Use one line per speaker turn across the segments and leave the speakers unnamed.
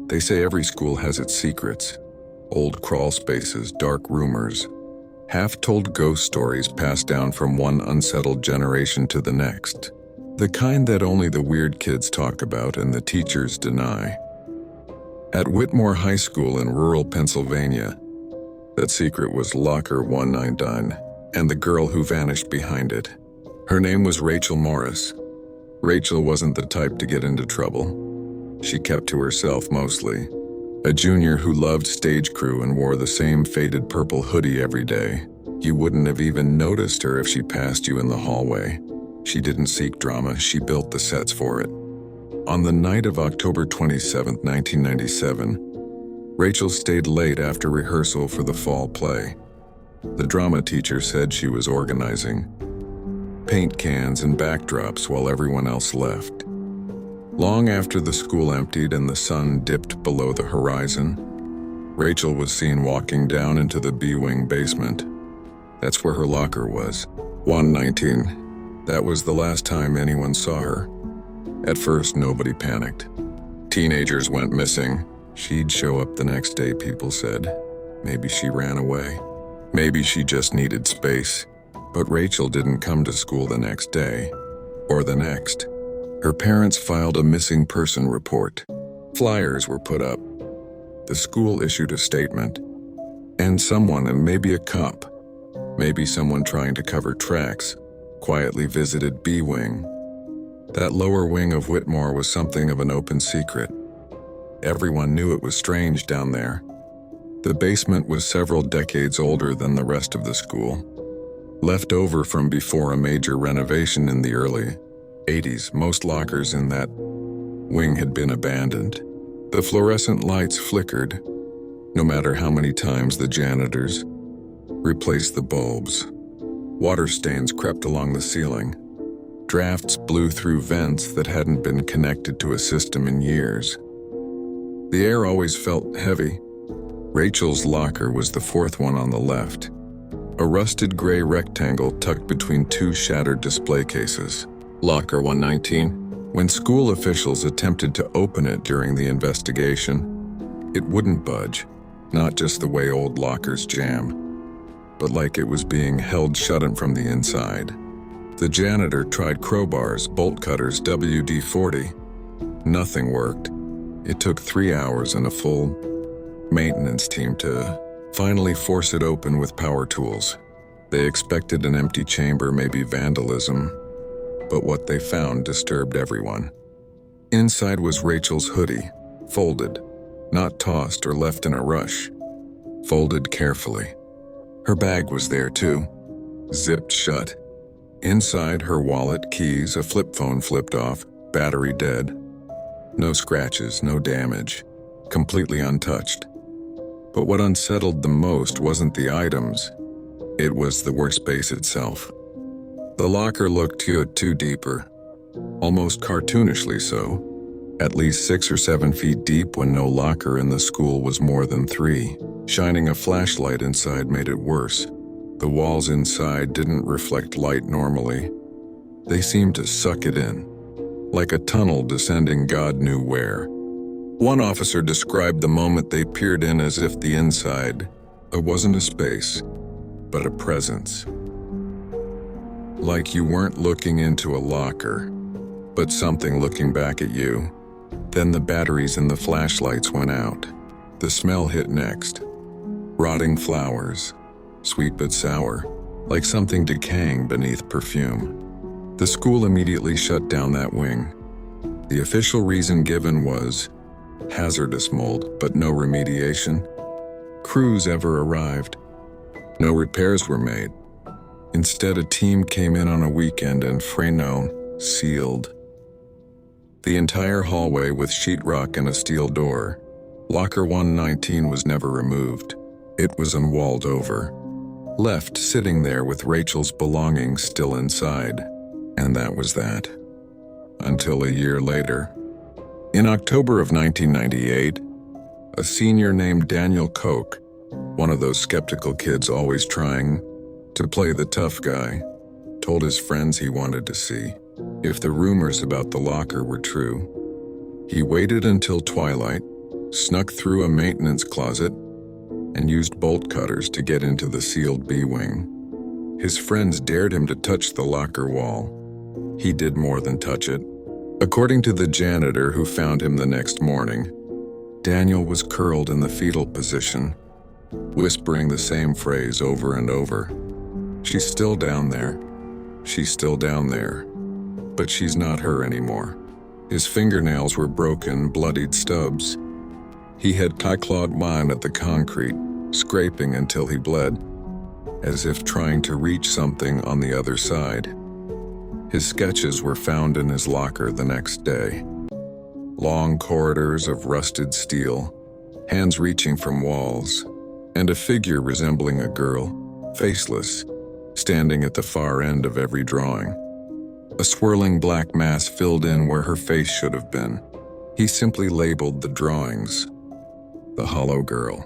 They say every school has its secrets. Old crawl spaces, dark rumors, half-told ghost stories passed down from one unsettled generation to the next. The kind that only the weird kids talk about and the teachers deny. At Whitmore High School in rural Pennsylvania, that secret was Locker 199 and the girl who vanished behind it. Her name was Rachel Morris. Rachel wasn't the type to get into trouble. She kept to herself mostly. A junior who loved stage crew and wore the same faded purple hoodie every day. You wouldn't have even noticed her if she passed you in the hallway. She didn't seek drama, she built the sets for it. On the night of October 27, 1997, Rachel stayed late after rehearsal for the fall play. The drama teacher said she was organizing paint cans and backdrops while everyone else left. Long after the school emptied and the sun dipped below the horizon, Rachel was seen walking down into the B-wing basement. That's where her locker was. 119. That was the last time anyone saw her. At first, nobody panicked. Teenagers went missing. She'd show up the next day, people said. Maybe she ran away. Maybe she just needed space. But Rachel didn't come to school the next day, or the next. Her parents filed a missing person report. Flyers were put up. The school issued a statement. And someone, and maybe a cop, maybe someone trying to cover tracks, quietly visited B-Wing. That lower wing of Whitmore was something of an open secret. Everyone knew it was strange down there. The basement was several decades older than the rest of the school. Left over from before a major renovation in the early 80s, most lockers in that wing had been abandoned. The fluorescent lights flickered, no matter how many times the janitors replaced the bulbs. Water stains crept along the ceiling. Drafts blew through vents that hadn't been connected to a system in years. The air always felt heavy. Rachel's locker was the fourth one on the left, a rusted gray rectangle tucked between two shattered display cases. Locker 119. When school officials attempted to open it during the investigation, it wouldn't budge, not just the way old lockers jam, but like it was being held shut in from the inside. The janitor tried crowbars, bolt cutters, WD-40. Nothing worked. It took 3 hours and a full maintenance team to finally force it open with power tools. They expected an empty chamber, maybe vandalism, but what they found disturbed everyone. Inside was Rachel's hoodie, folded, not tossed or left in a rush, folded carefully. Her bag was there too, zipped shut. Inside, her wallet, keys, a flip phone flipped off, battery dead. No scratches, no damage, completely untouched. But what unsettled the most wasn't the items, it was the workspace itself. The locker looked too deeper, almost cartoonishly so, at least 6 or 7 feet deep when no locker in the school was more than 3. Shining a flashlight inside made it worse. The walls inside didn't reflect light normally. They seemed to suck it in, like a tunnel descending God knew where. One officer described the moment they peered in as if the inside wasn't a space, but a presence. Like you weren't looking into a locker, but something looking back at you. Then the batteries in the flashlights went out. The smell hit next. Rotting flowers, sweet but sour, like something decaying beneath perfume. The school immediately shut down that wing. The official reason given was hazardous mold, but no remediation. Crews ever arrived. No repairs were made. Instead, a team came in on a weekend and sealed the entire hallway with sheetrock and a steel door. Locker 119 was never removed. It was unwalled over, left sitting there with Rachel's belongings still inside. And that was that. Until a year later. In October of 1998, a senior named Daniel Koch, one of those skeptical kids always trying to play the tough guy, told his friends he wanted to see if the rumors about the locker were true. He waited until twilight, snuck through a maintenance closet, and used bolt cutters to get into the sealed B wing. His friends dared him to touch the locker wall. He did more than touch it. According to the janitor who found him the next morning, Daniel was curled in the fetal position, whispering the same phrase over and over. "She's still down there. She's still down there." But she's not her anymore. His fingernails were broken, bloodied stubs. He had clawed mine at the concrete, scraping until he bled, as if trying to reach something on the other side. His sketches were found in his locker the next day. Long corridors of rusted steel, hands reaching from walls, and a figure resembling a girl, faceless, standing at the far end of every drawing. A swirling black mass filled in where her face should have been. He simply labeled the drawings the Hollow Girl.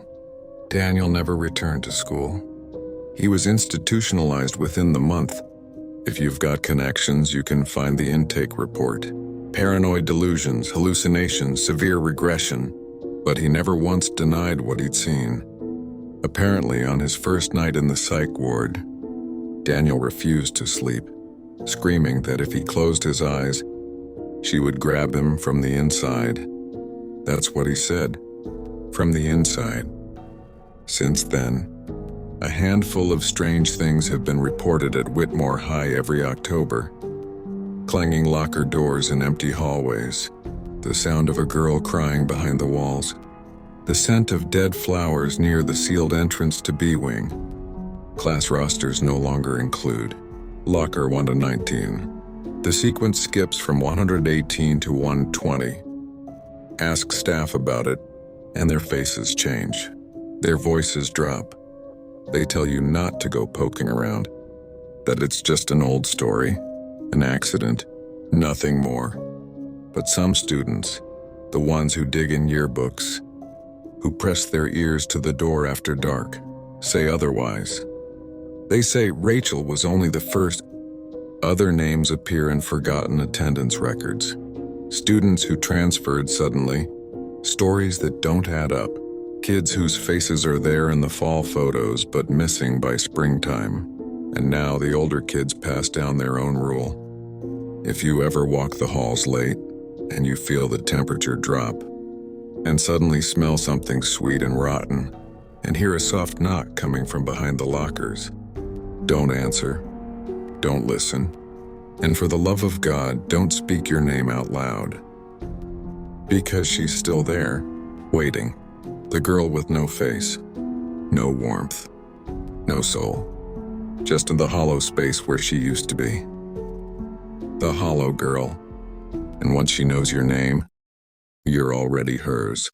Daniel never returned to school. He was institutionalized within the month. If you've got connections, you can find the intake report. Paranoid delusions, hallucinations, severe regression. But he never once denied what he'd seen. Apparently, on his first night in the psych ward, Daniel refused to sleep, screaming that if he closed his eyes, she would grab him from the inside. That's what he said, from the inside. Since then, a handful of strange things have been reported at Whitmore High every October. Clanging locker doors in empty hallways, the sound of a girl crying behind the walls, the scent of dead flowers near the sealed entrance to B Wing. Class rosters no longer include Locker 1 to 19. The sequence skips from 118 to 120. Ask staff about it, and their faces change. Their voices drop. They tell you not to go poking around, that it's just an old story, an accident, nothing more. But some students, the ones who dig in yearbooks, who press their ears to the door after dark, say otherwise. They say Rachel was only the first. Other names appear in forgotten attendance records. Students who transferred suddenly. Stories that don't add up. Kids whose faces are there in the fall photos but missing by springtime. And now the older kids pass down their own rule. If you ever walk the halls late and you feel the temperature drop and suddenly smell something sweet and rotten and hear a soft knock coming from behind the lockers, don't answer. Don't listen. And for the love of God, don't speak your name out loud. Because she's still there, waiting. The girl with no face, no warmth, no soul. Just in the hollow space where she used to be. The Hollow Girl. And once she knows your name, you're already hers.